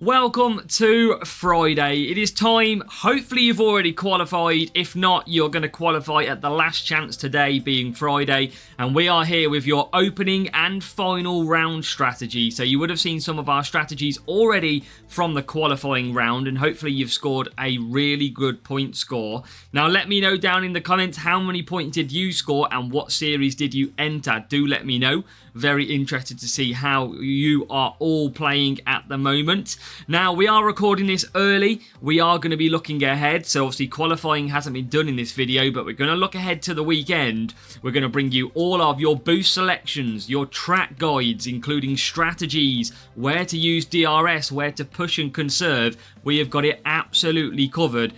Welcome to Friday. It is time. Hopefully you've already qualified. If not, you're going to qualify at the last chance today, being Friday. And we are here with your opening and final round strategy. So you would have seen some of our strategies already from the qualifying round. And hopefully you've scored a really good point score. Now let me know down in the comments how many points did you score and what series did you enter. Do let me know. Very interested to see how you are all playing at the moment. Now, we are recording this early. We are going to be looking ahead. So, obviously, qualifying hasn't been done in this video, but we're going to look ahead to the weekend. We're going to bring you all of your boost selections, your track guides, including strategies, where to use DRS, where to push and conserve. We have got it absolutely covered.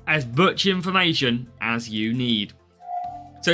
As much information as you need.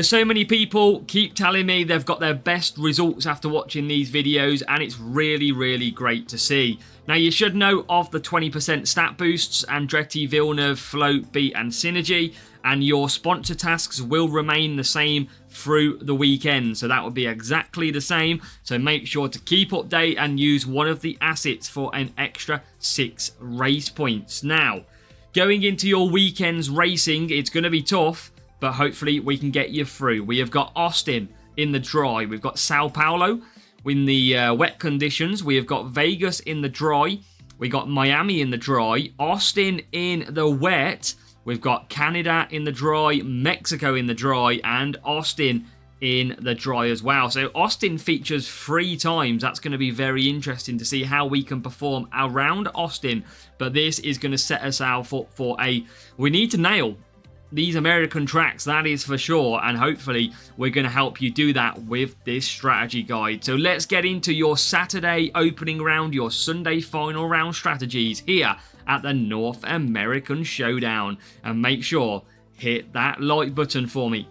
So many people keep telling me they've got their best results after watching these videos, and it's really, really great to see. Now, you should know of the 20% stat boosts, Andretti, Villeneuve, Float, Beat and Synergy, and your sponsor tasks will remain the same through the weekend. So that will be exactly the same. So make sure to keep update and use one of the assets for an extra 6 race points. Now, going into your weekend's racing, it's going to be tough, but hopefully we can get you through. We have got Austin in the dry. We've got Sao Paulo in the wet conditions. We have got Vegas in the dry. We got Miami in the dry. Austin in the wet. We've got Canada in the dry. Mexico in the dry. And Austin in the dry as well. So Austin features 3 times. That's going to be very interesting to see how we can perform around Austin. But this is going to set us out for a... We need to nail these American tracks, that is for sure, and hopefully we're going to help you do that with this strategy guide. So let's get into your Saturday opening round, your Sunday final round strategies here at the North American Showdown. And make sure, hit that like button for me.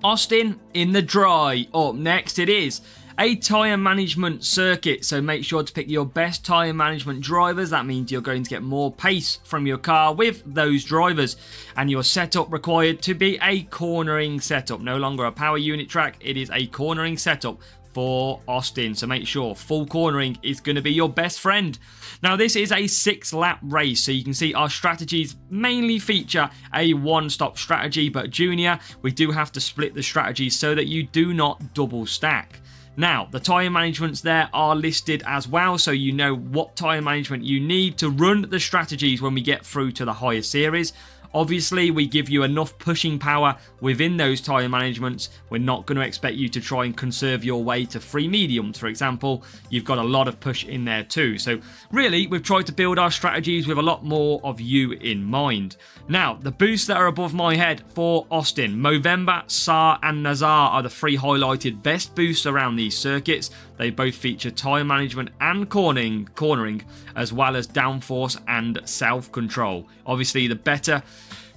Austin in the dry. Up next it is a tyre management circuit, so make sure to pick your best tyre management drivers. That means you're going to get more pace from your car with those drivers, and your setup required to be a cornering setup, no longer a power unit track. It is a cornering setup for Austin, so make sure full cornering is going to be your best friend. Now this is a 6-lap race, so you can see our strategies mainly feature a one-stop strategy, but Junior, we do have to split the strategies so that you do not double stack. Now, the tyre managements there are listed as well, so you know what tyre management you need to run the strategies when we get through to the higher series. Obviously, we give you enough pushing power within those tyre managements. We're not going to expect you to try and conserve your way to free mediums, for example. You've got a lot of push in there too. So really, we've tried to build our strategies with a lot more of you in mind. Now, the boosts that are above my head for Austin, Movember, Saar and Nazar are the 3 highlighted best boosts around these circuits. They both feature tyre management and cornering, as well as downforce and self-control. Obviously, the better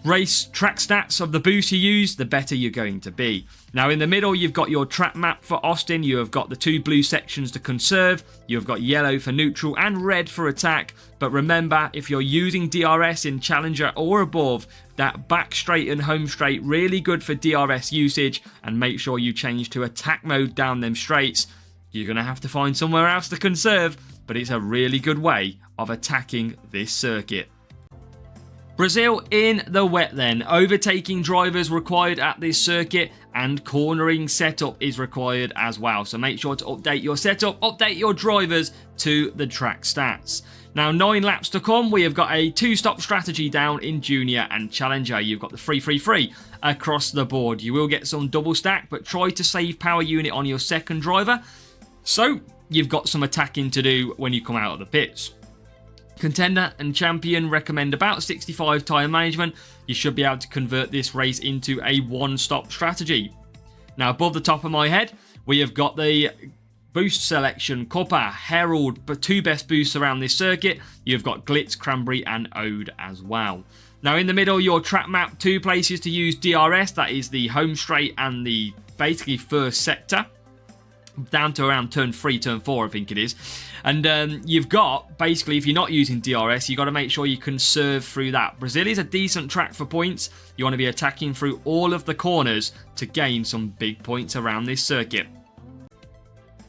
race track stats of the boost you use, the better you're going to be. Now in the middle, you've got your track map for Austin. You have got the 2 blue sections to conserve. You've got yellow for neutral and red for attack. But remember, if you're using DRS in Challenger or above, that back straight and home straight, really good for DRS usage. And make sure you change to attack mode down them straights. You're going to have to find somewhere else to conserve, but it's a really good way of attacking this circuit. Brazil in the wet then. Overtaking drivers required at this circuit, and cornering setup is required as well. So make sure to update your setup, update your drivers to the track stats. Now 9 laps to come. We have got a 2-stop strategy down in Junior and Challenger. You've got the 3-3-3 across the board. You will get some double stack, but try to save power unit on your second driver. So you've got some attacking to do when you come out of the pits. Contender and champion recommend about 65 tyre management. You should be able to convert this race into a one-stop strategy. Now above the top of my head, we have got the boost selection, Copper, Herald, but 2 best boosts around this circuit. You've got Glitz, Cranberry and Ode as well. Now in the middle, your track map, 2 places to use DRS. That is the home straight and the basically first sector. Down to around turn 3, turn 4, I think it is. And you've got, basically, if you're not using DRS, you've got to make sure you conserve through that. Brazil is a decent track for points. You want to be attacking through all of the corners to gain some big points around this circuit.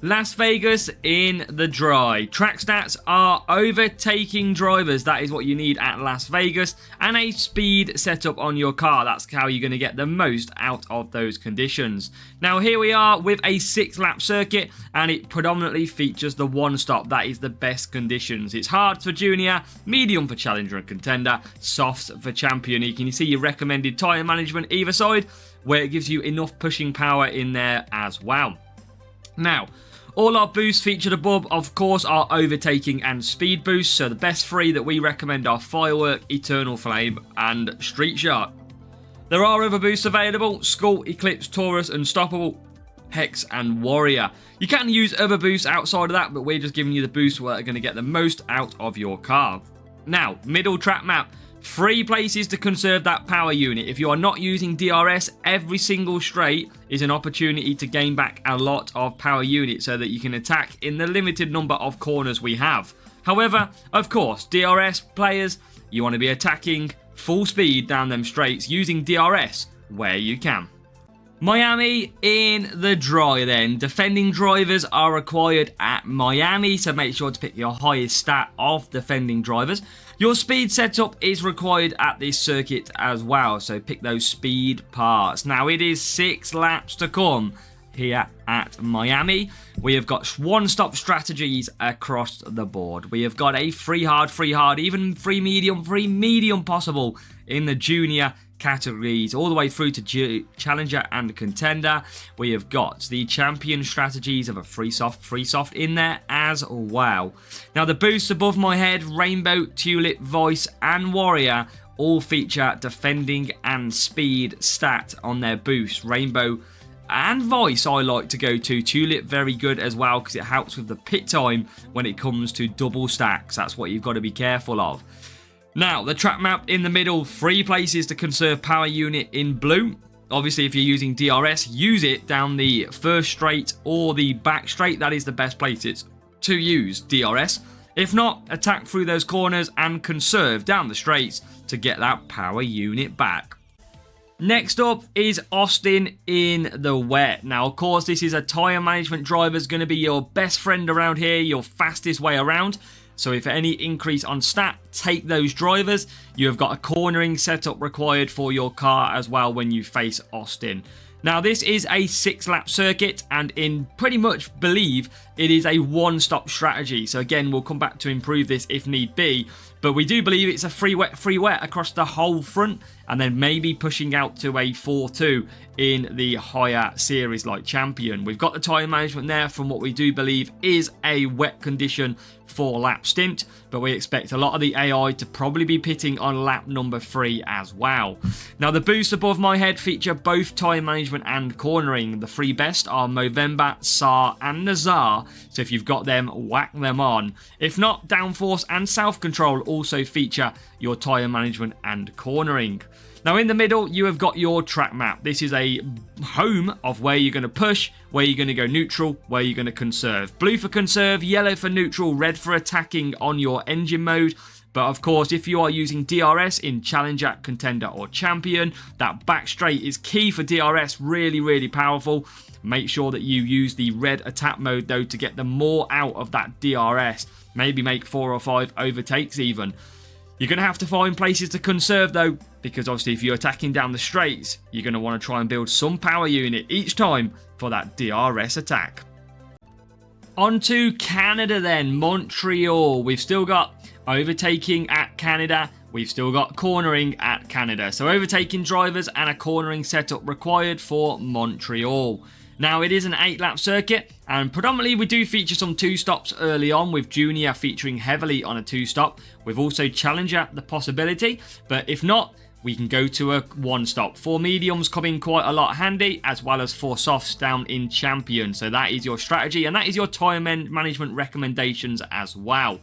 Las Vegas in the dry. Track stats are overtaking drivers. That is what you need at Las Vegas. And a speed setup on your car. That's how you're going to get the most out of those conditions. Now here we are with a 6-lap circuit. And it predominantly features the one stop. That is the best conditions. It's hard for junior, medium for challenger and contender, softs for champion. You can see your recommended tyre management either side, where it gives you enough pushing power in there as well. Now, all our boosts featured above, of course, are overtaking and speed boosts. So the best 3 that we recommend are Firework, Eternal Flame, and Street Shark. There are other boosts available: Skull, Eclipse, Taurus, Unstoppable, Hex, and Warrior. You can use other boosts outside of that, but we're just giving you the boosts where are going to get the most out of your car. Now, middle track map. 3 places to conserve that power unit. If you are not using DRS, every single straight is an opportunity to gain back a lot of power unit so that you can attack in the limited number of corners we have. However, of course, DRS players, you want to be attacking full speed down them straights using DRS where you can. Miami in the dry then. Defending drivers are required at Miami, so make sure to pick your highest stat of defending drivers. Your speed setup is required at this circuit as well, so pick those speed parts. Now it is 6 laps to come here at Miami. We have got one-stop strategies across the board. We have got a free hard, even free medium possible in the junior categories, all the way through to challenger and contender. We have got the champion strategies of a free soft in there as well. Now the boosts above my head, Rainbow, Tulip, Voice, and Warrior, all feature defending and speed stat on their boosts. Rainbow and Voice I like to go to. Tulip very good as well because it helps with the pit time when it comes to double stacks. That's what you've got to be careful of. Now, the track map in the middle, 3 places to conserve power unit in blue. Obviously, if you're using DRS, use it down the first straight or the back straight. That is the best places to use DRS. If not, attack through those corners and conserve down the straights to get that power unit back. Next up is Austin in the wet. Now, of course, this is a tyre management driver. Is going to be your best friend around here, your fastest way around. So if any increase on stat, take those drivers. You have got a cornering setup required for your car as well when you face Austin. Now this is a 6-lap circuit and in pretty much believe it is a one-stop strategy. So again, we'll come back to improve this if need be. But we do believe it's a free wet across the whole front and then maybe pushing out to a 4-2 in the higher series like Champion. We've got the tyre management there from what we do believe is a wet condition 4-lap stint, but we expect a lot of the AI to probably be pitting on lap number 3 as well. Now the boosts above my head feature both tyre management and cornering. The 3 best are Movember, SAR and Nazar, so if you've got them, whack them on. If not, Downforce and Self-Control also feature your tyre management and cornering. Now in the middle, you have got your track map. This is a home of where you're going to push, where you're going to go neutral, where you're going to conserve. Blue for conserve, yellow for neutral, red for attacking on your engine mode. But of course, if you are using DRS in Challenger, Contender or Champion, that back straight is key for DRS, really powerful. Make sure that you use the red attack mode though to get the more out of that DRS. Maybe make 4 or 5 overtakes even. You're going to have to find places to conserve though, because obviously if you're attacking down the straights, you're going to want to try and build some power unit each time for that DRS attack. On to Canada then, Montreal. We've still got overtaking at Canada. We've still got cornering at Canada. So overtaking drivers and a cornering setup required for Montreal. Now it is an 8-lap circuit and predominantly we do feature some 2-stops early on, with Junior featuring heavily on a 2-stop. We've also Challenger the possibility, but if not, we can go to a 1-stop. 4 mediums come in quite a lot handy, as well as 4 softs down in Champion. So that is your strategy and that is your time management recommendations as well.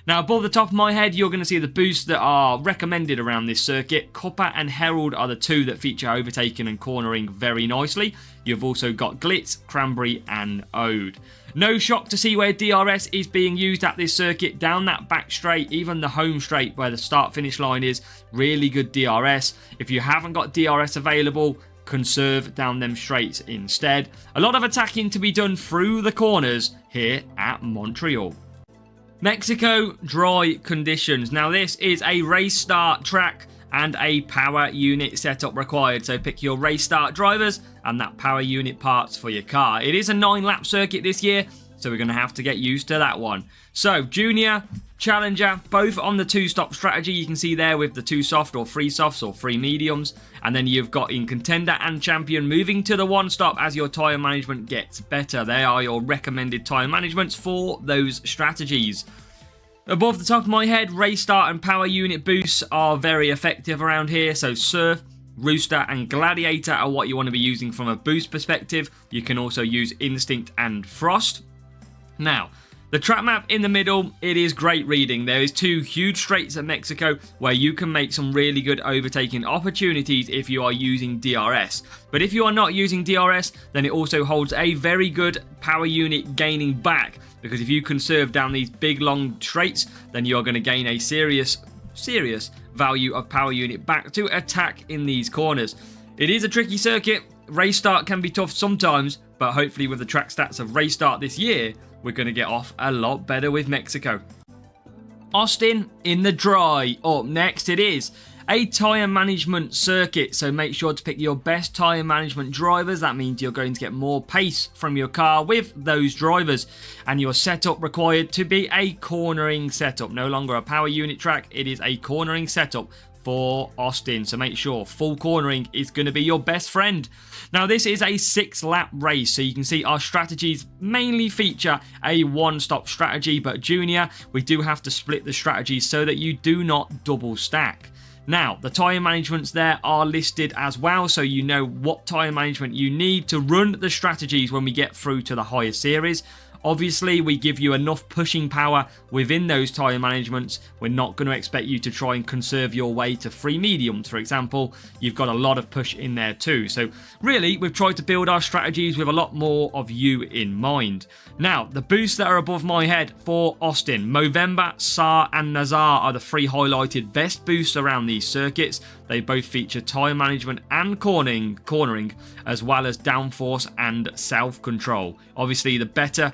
Now above the top of my head, you're going to see the boosts that are recommended around this circuit. Copper and Herald are the 2 that feature overtaking and cornering very nicely. You've also got Glitz, Cranberry and Ode. No shock to see where DRS is being used at this circuit. Down that back straight, even the home straight where the start finish line is, really good DRS. If you haven't got DRS available, conserve down them straights instead. A lot of attacking to be done through the corners here at Montreal. Mexico, dry conditions. Now this is a race start track and a power unit setup required. So pick your race start drivers and that power unit parts for your car. It is a 9-lap circuit this year, so we're going to have to get used to that one. So Junior, Challenger, both on the 2-stop strategy. You can see there with the 2 soft or 3 softs or 3 mediums. And then you've got in Contender and Champion moving to the 1-stop as your tyre management gets better. They are your recommended tyre managements for those strategies. Above the top of my head, race start and power unit boosts are very effective around here. So Surf, Rooster and Gladiator are what you want to be using from a boost perspective. You can also use Instinct and Frost. Now, the track map in the middle, it is great reading. There is 2 huge straights at Mexico where you can make some really good overtaking opportunities if you are using DRS. But if you are not using DRS, then it also holds a very good power unit gaining back, because if you conserve down these big long straights, then you are going to gain a serious value of power unit back to attack in these corners. It is a tricky circuit. Race start can be tough sometimes, but hopefully with the track stats of race start this year, we're going to get off a lot better with Mexico. Austin in the dry. Up next, it is a tyre management circuit, so make sure to pick your best tyre management drivers. That means you're going to get more pace from your car with those drivers, and your setup required to be a cornering setup. No longer a power unit track, it is a cornering setup for Austin, so make sure full cornering is going to be your best friend. Now this is a 6-lap race, so you can see our strategies mainly feature a 1-stop strategy, but Junior, we do have to split the strategies so that you do not double stack. Now, the tyre managements there are listed as well, so you know what tyre management you need to run the strategies when we get through to the higher series. Obviously, we give you enough pushing power within those tyre managements. We're not going to expect you to try and conserve your way to 3 mediums, for example. You've got a lot of push in there too. So really, we've tried to build our strategies with a lot more of you in mind. Now, the boosts that are above my head for Austin, Movember, Saar and Nazar are the 3 highlighted best boosts around these circuits. They both feature tyre management and cornering, as well as downforce and self-control. Obviously, the better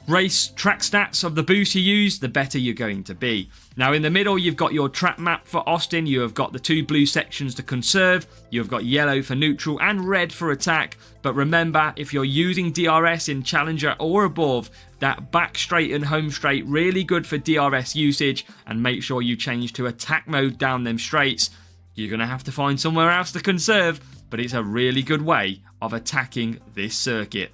race track stats of the boost you use, the better you're going to be. Now in the middle, you've got your track map for Austin. You have got the 2 blue sections to conserve. You've got yellow for neutral and red for attack. But remember, if you're using DRS in Challenger or above, that back straight and home straight, really good for DRS usage. And make sure you change to attack mode down them straights. You're going to have to find somewhere else to conserve, but it's a really good way of attacking this circuit.